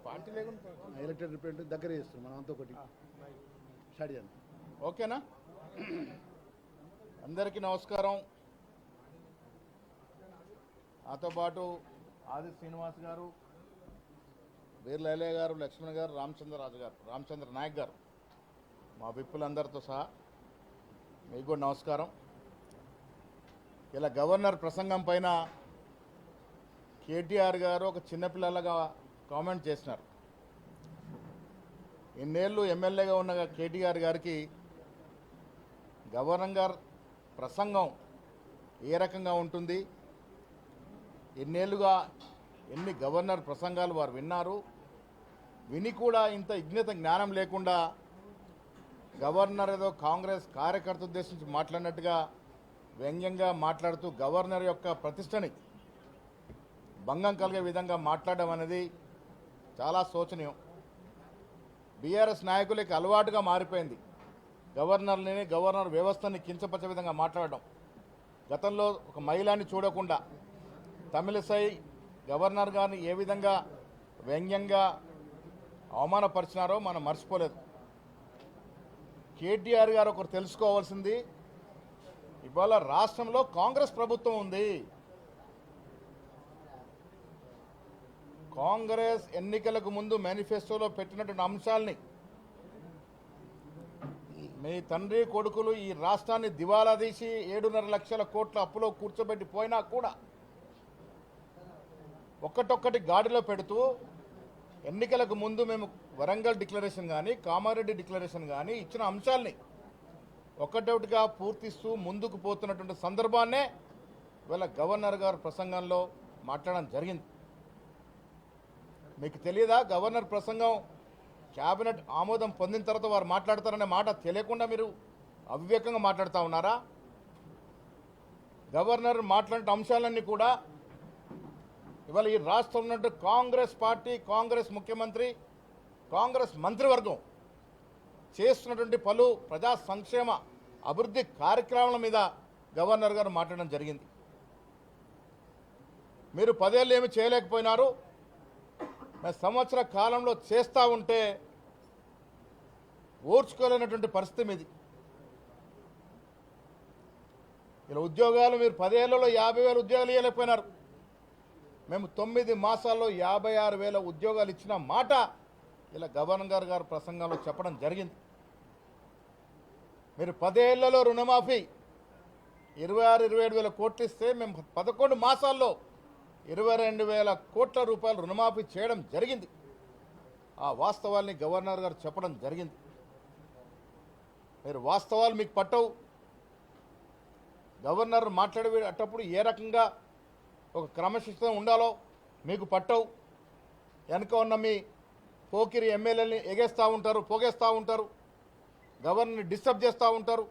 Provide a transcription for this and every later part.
Party లేకుండా elected representative దగ్గర చేస్తున్నాం మనం అంతా ఒకటి స్టార్ట్ చేద్దాం. ఓకేనా? అందరికీ నమస్కారం. నాతో పాటు ఆది శ్రీనివాస్ గారు, వీర్లయ్య గారు, లక్ష్మణ్ గారు, రామచంద్ర నాయక్ గారు, మా విప్పులందరితో సహా మీకు కూడా నమస్కారం. ఇలా గవర్నర్ ప్రసంగం పైన కేటీఆర్ గారు ఒక చిన్నపిల్లలుగా కామెంట్ చేసినారు. ఇన్నేళ్ళు ఎమ్మెల్యేగా ఉన్న కేటీఆర్ గారికి గవర్నర్ గారు ప్రసంగం ఏ రకంగా ఉంటుంది, ఎన్నేళ్ళుగా ఎన్ని గవర్నర్ ప్రసంగాలు వారు విన్నారు, విని కూడా ఇంత విజ్ఞత జ్ఞానం లేకుండా గవర్నర్ ఏదో కాంగ్రెస్ కార్యకర్త ఉద్దేశించి మాట్లాడినట్టుగా వ్యంగ్యంగా మాట్లాడుతూ గవర్నర్ యొక్క ప్రతిష్టని భంగం కలిగే విధంగా మాట్లాడడం అనేది చాలా శోచనీయం. బీఆర్ఎస్ నాయకులకి అలవాటుగా మారిపోయింది గవర్నర్ వ్యవస్థని కించపరిచే విధంగా మాట్లాడడం. గతంలో ఒక మహిళని చూడకుండా తమిళసై గవర్నర్ గారిని ఏ విధంగా వ్యంగ్యంగా అవమానపరిచినారో మనం మర్చిపోలేదు. కేటీఆర్ గారు ఒకరు తెలుసుకోవాల్సింది, ఇవాళ రాష్ట్రంలో కాంగ్రెస్ ప్రభుత్వం ఉంది. కాంగ్రెస్ ఎన్నికలకు ముందు మేనిఫెస్టోలో పెట్టినటువంటి అంశాలని మీ తండ్రి కొడుకులు ఈ రాష్ట్రాన్ని దివాలా తీసి 7.5 లక్షల కోట్ల అప్పులో కూర్చోబెట్టి పోయినా కూడా ఒక్కటొక్కటి గాడిలో పెడుతూ ఎన్నికలకు ముందు మేము వరంగల్ డిక్లరేషన్ కానీ కామారెడ్డి డిక్లరేషన్ కానీ ఇచ్చిన అంశాలని ఒక్కటొకటిగా పూర్తిస్తూ ముందుకు పోతున్నటువంటి సందర్భాన్నే ఇవాళ గవర్నర్ గారు ప్రసంగంలో మాట్లాడడం జరిగింది. మీకు తెలియదా? గవర్నర్ ప్రసంగం క్యాబినెట్ ఆమోదం పొందిన తర్వాత వారు మాట్లాడతారనే మాట తెలియకుండా మీరు అవివేకంగా మాట్లాడుతూ ఉన్నారా? గవర్నర్ మాట్లాడిన అంశాలన్నీ కూడా ఇవాళ ఈ రాష్ట్రంలో ఉన్నట్టు కాంగ్రెస్ పార్టీ, కాంగ్రెస్ ముఖ్యమంత్రి, కాంగ్రెస్ మంత్రివర్గం చేస్తున్నటువంటి పలు ప్రజా సంక్షేమ అభివృద్ధి కార్యక్రమాల మీద గవర్నర్ గారు మాట్లాడడం జరిగింది. మీరు 10 ఏళ్ళు ఏమి చేయలేకపోయినారు, సంవత్సర కాలంలో చేస్తూ ఉంటే ఓర్చుకోలేనటువంటి పరిస్థితి మీది. ఇలా ఉద్యోగాలు మీరు 10 ఏళ్లలో 50,000 ఉద్యోగాలు ఇవ్వలేకపోయినారు. మేము 9 మాసాల్లో 56,000 ఉద్యోగాలు ఇచ్చిన మాట ఇలా గవర్నర్ గారు ప్రసంగంలో చెప్పడం జరిగింది. మీరు 10 ఏళ్లలో రుణమాఫీ 26-27 వేల కోట్లు ఇస్తే మేము 11 మాసాల్లో 22,000 కోట్ల రూపాయలు రుణమాఫీ చేయడం జరిగింది. ఆ వాస్తవాల్ని గవర్నర్ గారు చెప్పడం జరిగింది. మీరు వాస్తవాలు మీకు పట్టవు. గవర్నర్ మాట్లాడేటప్పుడు ఏ రకంగా ఒక క్రమశిక్షణ ఉండాలో మీకు పట్టవు. వెనుక ఉన్న మీ పోకిరి ఎమ్మెల్యేలని ఎగేస్తూ ఉంటారు, పోగేస్తూ ఉంటారు, గవర్నర్ని డిస్టర్బ్ చేస్తూ ఉంటారు.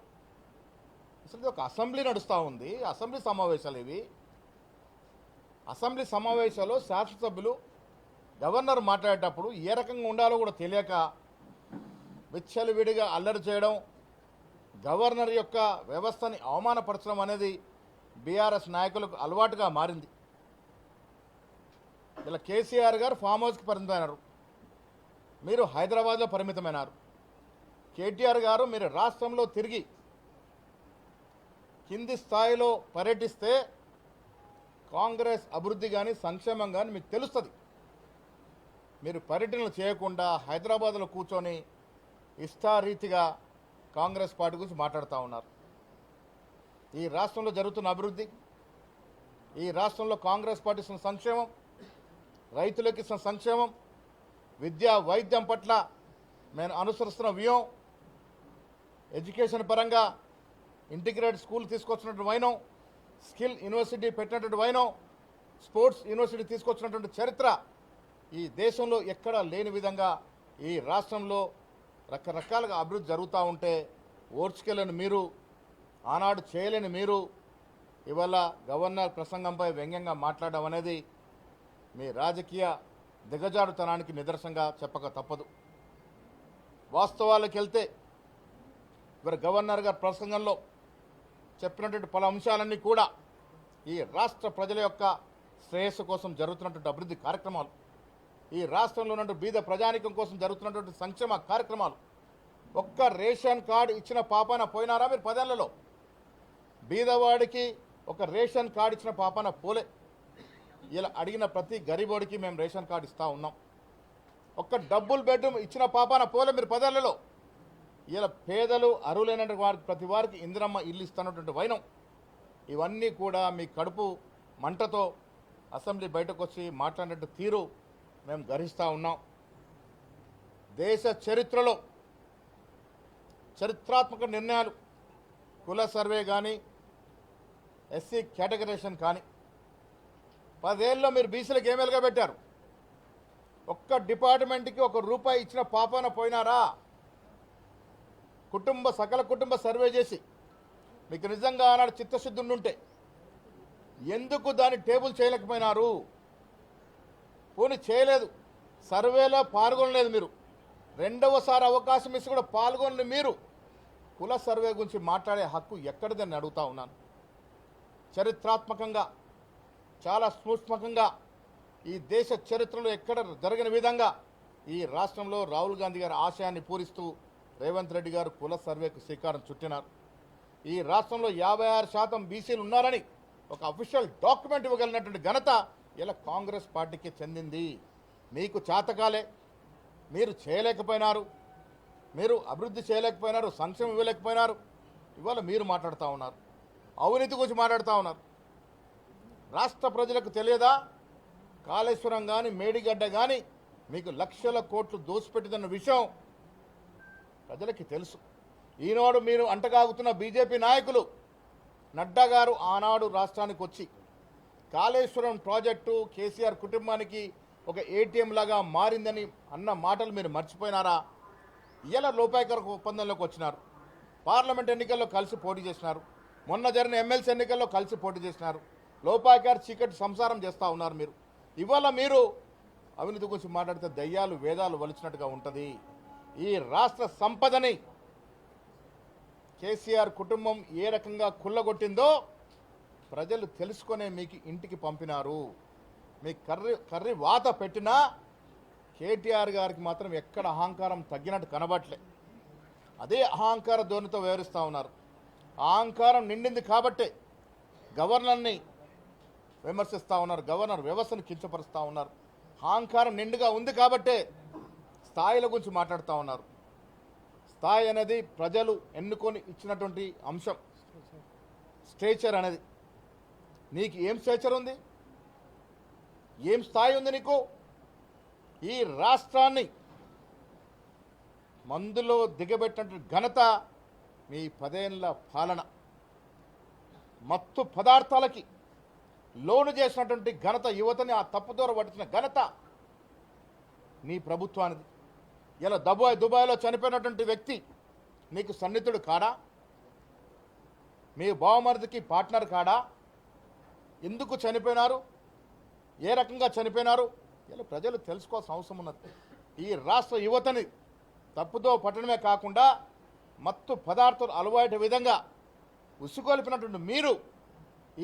అసలు ఒక అసెంబ్లీ నడుస్తూ ఉంది, అసెంబ్లీ సమావేశాలు ఇవి. అసెంబ్లీ సమావేశాల్లో శాసనసభ్యులు గవర్నర్ మాట్లాడేటప్పుడు ఏ రకంగా ఉండాలో కూడా తెలియక విచ్చలవిడిగా అల్లరి చేయడం, గవర్నర్ యొక్క వ్యవస్థని అవమానపరచడం అనేది బీఆర్ఎస్ నాయకులకు అలవాటుగా మారింది. ఇలా కేసీఆర్ గారు ఫామ్ హౌస్కి పరిమితమైనారు, మీరు హైదరాబాద్లో పరిమితమైనారు. కేటీఆర్ గారు మీరు రాష్ట్రంలో తిరిగి కింది స్థాయిలో పర్యటిస్తే కాంగ్రెస్ అభివృద్ధి కానీ సంక్షేమం కానీ మీకు తెలుస్తుంది. మీరు పర్యటనలు చేయకుండా హైదరాబాద్లో కూర్చొని ఇష్టారీతిగా కాంగ్రెస్ పార్టీ గురించి మాట్లాడుతూ ఉన్నారు. ఈ రాష్ట్రంలో జరుగుతున్న అభివృద్ధి, ఈ రాష్ట్రంలో కాంగ్రెస్ పార్టీ ఇస్తున్న సంక్షేమం, రైతులకు ఇస్తున్న సంక్షేమం, విద్యా వైద్యం పట్ల మేము అనుసరిస్తున్న వ్యూహం, ఎడ్యుకేషన్ పరంగా ఇంటిగ్రేటెడ్ స్కూల్ తీసుకొచ్చినటువంటి వైనం, స్కిల్ యూనివర్సిటీ పెట్టినటువంటి వైనం, స్పోర్ట్స్ యూనివర్సిటీ తీసుకొచ్చినటువంటి చరిత్ర ఈ దేశంలో ఎక్కడా లేని విధంగా ఈ రాష్ట్రంలో రకరకాలుగా అభివృద్ధి జరుగుతూ ఉంటే ఓర్చుకెళ్ళని మీరు, ఆనాడు చేయలేని మీరు ఇవాళ గవర్నర్ ప్రసంగంపై వ్యంగ్యంగా మాట్లాడడం అనేది మీ రాజకీయ దిగజారుతనానికి నిదర్శనంగా చెప్పక తప్పదు. వాస్తవాలకు వెళ్తే ఇవాళ గవర్నర్ గారి ప్రసంగంలో చెప్పినటువంటి పలు అంశాలన్నీ కూడా ఈ రాష్ట్ర ప్రజల యొక్క శ్రేయస్సు కోసం జరుగుతున్నటువంటి అభివృద్ధి కార్యక్రమాలు. ఈ రాష్ట్రంలో ఉన్న బీద ప్రజానికం కోసం జరుగుతున్నటువంటి సంక్షేమ కార్యక్రమాలు ఒక్క రేషన్ కార్డు ఇచ్చిన పాపాన పోయినారా మీరు 10 ఏళ్లలో? బీదవాడికి ఒక రేషన్ కార్డు ఇచ్చిన పాపాన పోలే. ఇలా అడిగిన ప్రతి గరీబోడికి మేము రేషన్ కార్డు ఇస్తూ ఉన్నాం. ఒక్క డబుల్ బెడ్రూమ్ ఇచ్చిన పాపాన పోలే మీరు 10 ఏళ్లలో. ఇలా పేదలు అర్హులైన వారికి ప్రతి వారికి ఇందిరమ్మ ఇల్లు ఇస్తున్నటువంటి వైనం. ఇవన్నీ కూడా మీ కడుపు మంటతో అసెంబ్లీ బయటకు వచ్చి మాట్లాడినట్టు తీరు మేము గ్రహిస్తూ ఉన్నాం. దేశ చరిత్రలో చరిత్రాత్మక నిర్ణయాలు, కుల సర్వే కానీ, ఎస్సీ కేటగరైజేషన్ కానీ 10 ఏళ్ళలో మీరు బీసీలకు ఏమేలుగా పెట్టారు? ఒక్క డిపార్ట్మెంట్కి ₹1 ఇచ్చిన పాపాన పోయినారా? సకల కుటుంబ సర్వే చేసి మీకు నిజంగా ఆనాడు చిత్తశుద్ధి ఉంటే ఎందుకు దాన్ని టేబుల్ చేయలేకపోయినారు? పోనీ చేయలేదు, సర్వేలో పాల్గొనలేదు మీరు. రెండవసారి అవకాశం ఇచ్చి కూడా పాల్గొని మీరు కుల సర్వే గురించి మాట్లాడే హక్కు ఎక్కడిదని అడుగుతా ఉన్నాను. చరిత్రాత్మకంగా, చాలా సూక్ష్మకంగా ఈ దేశ చరిత్రలో ఎక్కడ జరిగిన విధంగా ఈ రాష్ట్రంలో రాహుల్ గాంధీ గారి ఆశయాన్ని పూరిస్తూ రేవంత్ రెడ్డి గారు కుల సర్వేకు శ్రీకారం చుట్టినారు. ఈ రాష్ట్రంలో 56% బీసీలు ఉన్నారని ఒక అఫీషియల్ డాక్యుమెంట్ ఇవ్వగలిగినటువంటి ఘనత ఇలా కాంగ్రెస్ పార్టీకి చెందింది. మీకు చేతకాలే, మీరు చేయలేకపోయినారు, మీరు అభివృద్ధి చేయలేకపోయినారు, సంక్షేమం ఇవ్వలేకపోయినారు. ఇవాళ మీరు మాట్లాడుతూ ఉన్నారు, అవినీతి గురించి మాట్లాడుతూ ఉన్నారు. రాష్ట్ర ప్రజలకు తెలియదా? కాళేశ్వరం కానీ, మేడిగడ్డ కానీ మీకు లక్షల కోట్లు దోసిపెట్టిదన్న విషయం ప్రజలకి తెలుసు. ఈనాడు మీరు అంటగాగుతున్న బీజేపీ నాయకులు, నడ్డా గారు ఆనాడు రాష్ట్రానికి వచ్చి కాళేశ్వరం ప్రాజెక్టు కేసీఆర్ కుటుంబానికి ఒక ఏటీఎం లాగా మారిందని అన్న మాటలు మీరు మర్చిపోయినారా? ఇలా లోపాయకర ఒప్పందంలోకి వచ్చినారు. పార్లమెంట్ ఎన్నికల్లో కలిసి పోటీ చేసినారు. మొన్న జరిగిన ఎమ్మెల్సీ ఎన్నికల్లో కలిసి పోటీ చేసినారు. లోపాయకారు చీకటి సంసారం చేస్తూ ఉన్నారు మీరు. ఇవాళ మీరు అవినీతి గురించి మాట్లాడితే దయ్యాలు వేదాలు వలిచినట్టుగా ఉంటుంది. ఈ రాష్ట్ర సంపదని కేసీఆర్ కుటుంబం ఏ రకంగా కుల్లగొట్టిందో ప్రజలు తెలుసుకునే మీకు ఇంటికి పంపినారు. మీ కర్రీ వాత పెట్టినా కేటీఆర్ గారికి మాత్రం ఎక్కడ అహంకారం తగ్గినట్టు కనబట్లే. అదే అహంకార ధోరణితో వ్యవహరిస్తూ ఉన్నారు. అహంకారం నిండింది కాబట్టే గవర్నర్ని విమర్శిస్తూ ఉన్నారు, గవర్నర్ వ్యవస్థను కించపరుస్తూ ఉన్నారు. అహంకారం నిండుగా ఉంది కాబట్టే స్థాయిల గురించి మాట్లాడుతూ ఉన్నారు. స్థాయి అనేది ప్రజలు ఎన్నుకొని ఇచ్చినటువంటి అంశం. స్టేచర్ అనేది నీకు ఏం స్టేచర్ ఉంది? ఏం స్థాయి ఉంది నీకు? ఈ రాష్ట్రాన్ని మందులో దిగబెట్టినటువంటి ఘనత మీ 10 ఏళ్ల పాలన. మత్తు పదార్థాలకి లోను చేసినటువంటి ఘనత, యువతని ఆ తప్పుదోర పట్టించిన ఘనత నీ ప్రభుత్వానిది. ఇలా దుబాయ్లో చనిపోయినటువంటి వ్యక్తి నీకు సన్నిహితుడు కాడా? మీ బావమరిదికి పార్ట్నర్ కాడా? ఎందుకు చనిపోయినారు? ఏ రకంగా చనిపోయినారు? ఇలా ప్రజలు తెలుసుకోవాల్సిన అవసరం ఉన్నది. ఈ రాష్ట్ర యువతని తప్పుదో పట్టడమే కాకుండా మత్తు పదార్థాలు అలవాటు విధంగా ఉసుగొలిపినటువంటి మీరు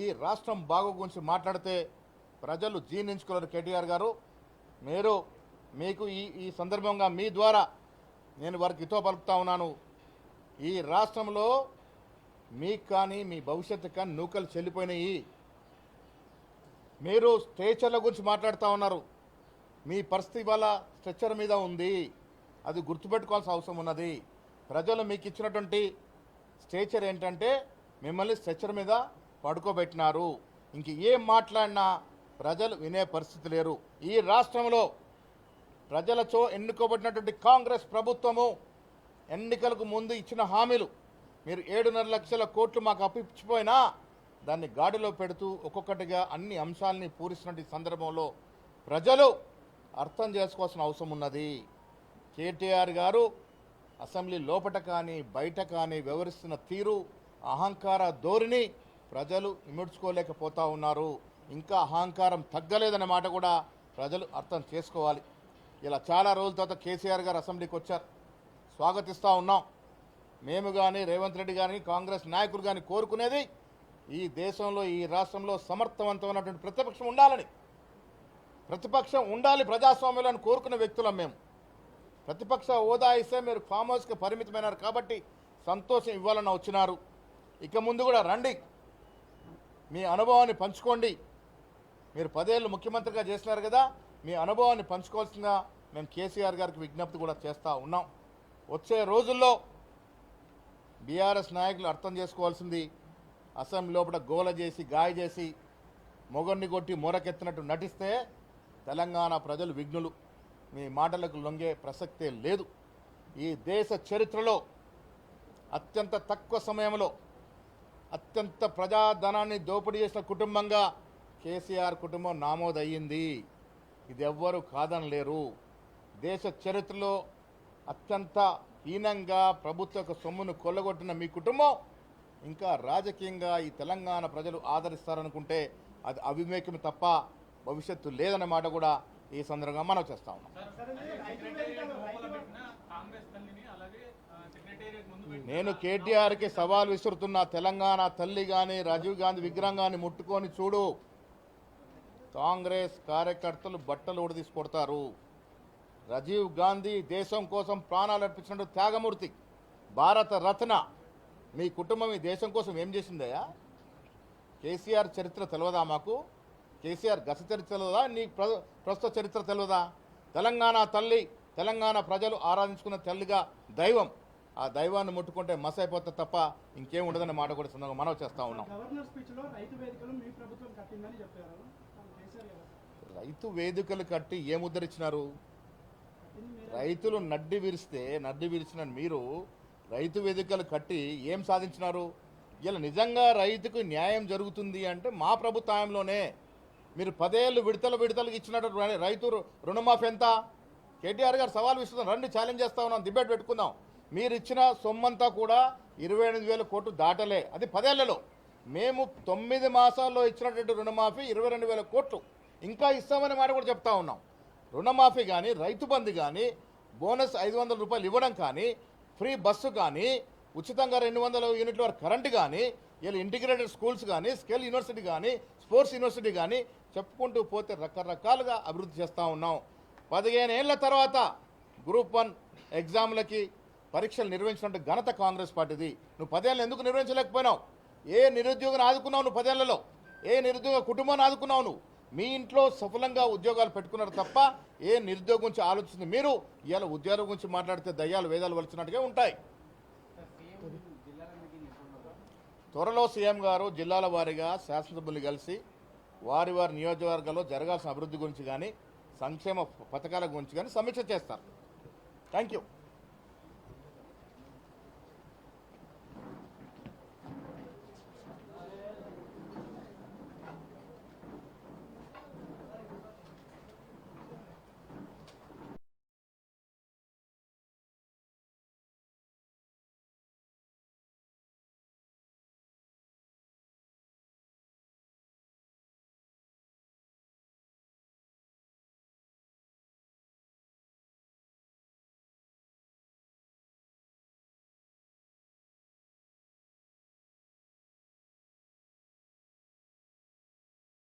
ఈ రాష్ట్రం బాగు గురించి మాట్లాడితే ప్రజలు జీర్ణించుకోలేరు. కేటీఆర్ గారు, మీకు ఈ సందర్భంగా మీ ద్వారా నేను వారికి హితో పలుకుతా ఉన్నాను. ఈ రాష్ట్రంలో మీకు కానీ మీ భవిష్యత్తు కానీ నూకలు చెల్లిపోయినాయి. మీరు స్ట్రెచర్ల గురించి మాట్లాడుతూ ఉన్నారు. మీ పరిస్థితి వల్ల స్ట్రెచర్ మీద ఉంది. అది గుర్తుపెట్టుకోవాల్సిన అవసరం ఉన్నది. ప్రజలు మీకు ఇచ్చినటువంటి స్ట్రెచర్ ఏంటంటే మిమ్మల్ని స్ట్రెచర్ మీద పడుకోబెట్టినారు. ఇంక ఏం మాట్లాడినా ప్రజలు వినే పరిస్థితి లేరు. ఈ రాష్ట్రంలో ప్రజలతో ఎన్నుకోబడినటువంటి కాంగ్రెస్ ప్రభుత్వము ఎన్నికలకు ముందు ఇచ్చిన హామీలు మీరు 7.5 లక్షల కోట్లు మాకు అప్పిచ్చిపోయినా దాన్ని గాడిలో పెడుతూ ఒక్కొక్కటిగా అన్ని అంశాలని పూరిస్తున్న సందర్భంలో ప్రజలు అర్థం చేసుకోవాల్సిన అవసరం ఉన్నది. కేటీఆర్ గారు అసెంబ్లీ లోపట కానీ బయట కానీ వ్యవహరిస్తున్న తీరు, అహంకార ధోరణి ప్రజలు ఇముడ్చుకోలేకపోతూ ఉన్నారు. ఇంకా అహంకారం తగ్గలేదనే మాట కూడా ప్రజలు అర్థం చేసుకోవాలి. ఇలా చాలా రోజుల తర్వాత కేసీఆర్ గారు అసెంబ్లీకి వచ్చారు, స్వాగతిస్తూ ఉన్నాం. మేము కానీ రేవంత్ రెడ్డి గారిని కాంగ్రెస్ నాయకులు కానీ కోరుకునేది ఈ దేశంలో ఈ రాష్ట్రంలో సమర్థవంతమైనటువంటి ప్రతిపక్షం ఉండాలని. ప్రతిపక్షం ఉండాలి ప్రజాస్వామ్యంలో అని కోరుకున్న వ్యక్తులం మేము. ప్రతిపక్ష హోదా ఇస్తే మీరు ఫామ్ హౌస్కి పరిమితమైనారు కాబట్టి సంతోషం ఇవ్వాలని వచ్చినారు. ఇక ముందు కూడా రండి, మీ అనుభవాన్ని పంచుకోండి. మీరు 10 ఏళ్ళు ముఖ్యమంత్రిగా చేసినారు కదా, మీ అనుభవాన్ని పంచుకోవాల్సిందిగా మేము కేసీఆర్ గారికి విజ్ఞప్తి కూడా చేస్తూ ఉన్నాం. వచ్చే రోజుల్లో బీఆర్ఎస్ నాయకులు అర్థం చేసుకోవాల్సింది, అసెంబ్లీ లోపల గోల చేసి గాయ చేసి మొగన్ని కొట్టి మూరకెత్తినట్టు నటిస్తే తెలంగాణ ప్రజలు విఘ్నులు. మీ మాటలకు లొంగే ప్రసక్తే లేదు. ఈ దేశ చరిత్రలో అత్యంత తక్కువ సమయంలో అత్యంత ప్రజాధనాన్ని దోపిడీ చేసిన కుటుంబంగా కేసీఆర్ కుటుంబం నామోదయ్యింది. ఇది ఎవ్వరూ కాదనలేరు. దేశ చరిత్రలో అత్యంత హీనంగా ప్రభుత్వ సొమ్మును కొల్లగొట్టిన మీ కుటుంబం ఇంకా రాజకీయంగా ఈ తెలంగాణ ప్రజలు ఆదరిస్తారనుకుంటే అది అవివేకం తప్ప భవిష్యత్తు లేదన్న మాట కూడా ఈ సందర్భంగా మనం చేస్తా ఉన్నాం. నేను కేటీఆర్కి సవాల్ విసురుతున్న, తెలంగాణ తల్లి కానీ రాజీవ్ గాంధీ విగ్రహం కానీ ముట్టుకొని చూడు, కాంగ్రెస్ కార్యకర్తలు బట్టలు ఊడదీసి కొడతారు. రాజీవ్ గాంధీ దేశం కోసం ప్రాణాలు అర్పించిన త్యాగమూర్తి, భారత రత్న. మీ కుటుంబం ఈ దేశం కోసం ఏం చేసిందయ్యా? కేసీఆర్ చరిత్ర తెలియదా మాకు? కేసీఆర్ గత చరిత్ర తెలియదా? నీ ప్రస్తుత చరిత్ర తెలియదా? తెలంగాణ తల్లి, తెలంగాణ ప్రజలు ఆరాధించుకున్న తల్లిగా దైవం. ఆ దైవాన్ని ముట్టుకుంటే మస్ అయిపోతే తప్ప ఇంకేం ఉండదనే మాట కూడా సందర్భంగా మనం చేస్తూ ఉన్నాం. రైతు వేదికలు కట్టి ఏం ఉద్ధరించినారు? రైతులు నడ్డి విరిచిన మీరు రైతు వేదికలు కట్టి ఏం సాధించినారు? ఇలా నిజంగా రైతుకు న్యాయం జరుగుతుంది అంటే మా ప్రభుత్వంలోనే. మీరు 10 ఏళ్ళు విడతలకు ఇచ్చినట్టు రైతు రుణమాఫీ ఎంత? కేటీఆర్ గారు సవాల్ విస్తున్నారు, రండి ఛాలెంజ్ చేస్తా ఉన్నాం, డిబేట్ పెట్టుకుందాం. మీరు ఇచ్చిన సొమ్మంతా కూడా 28,000 కోట్లు దాటలే, అది 10 ఏళ్లలో. మేము 9 మాసాల్లో ఇచ్చినటువంటి రుణమాఫీ 22,000 కోట్లు ఇంకా ఇస్తామనే మాట కూడా చెప్తా ఉన్నాం. రుణమాఫీ కానీ, రైతు బంధు కానీ, బోనస్ 500 రూపాయలు ఇవ్వడం కానీ, ఫ్రీ బస్సు కానీ, ఉచితంగా 200 యూనిట్ల వరకు కరెంటు కానీ, ఇలా ఇంటిగ్రేటెడ్ స్కూల్స్ కానీ, స్కిల్ యూనివర్సిటీ కానీ, స్పోర్ట్స్ యూనివర్సిటీ కానీ చెప్పుకుంటూ పోతే రకరకాలుగా అభివృద్ధి చేస్తూ ఉన్నాం. 15 ఏళ్ల తర్వాత గ్రూప్ 1 ఎగ్జామ్లకి పరీక్షలు నిర్వహించినట్టు ఘనత కాంగ్రెస్ పార్టీది. నువ్వు 10 ఏళ్ళు ఎందుకు నిర్వహించలేకపోయినావు? ఏ నిరుద్యోగిని ఆదుకున్నావు నువ్వు 10 ఏళ్లలో? ఏ నిరుద్యోగ కుటుంబాన్ని ఆదుకున్నావు నువ్వు? మీ ఇంట్లో సఫలంగా ఉద్యోగాలు పెట్టుకున్నారు తప్ప ఏ నిరుద్యోగం గురించి ఆలోచిస్తుంది మీరు? ఇవాళ ఉద్యోగం గురించి మాట్లాడితే దయ్యాలు వేదాలు వలిచినట్టుగా ఉంటాయి. త్వరలో సీఎం గారు జిల్లాల వారీగా శాసనసభ్యులు కలిసి వారి నియోజకవర్గాల్లో జరగాల్సిన అభివృద్ధి గురించి కానీ, సంక్షేమ పథకాల గురించి కానీ సమీక్ష చేస్తారు. Thank you.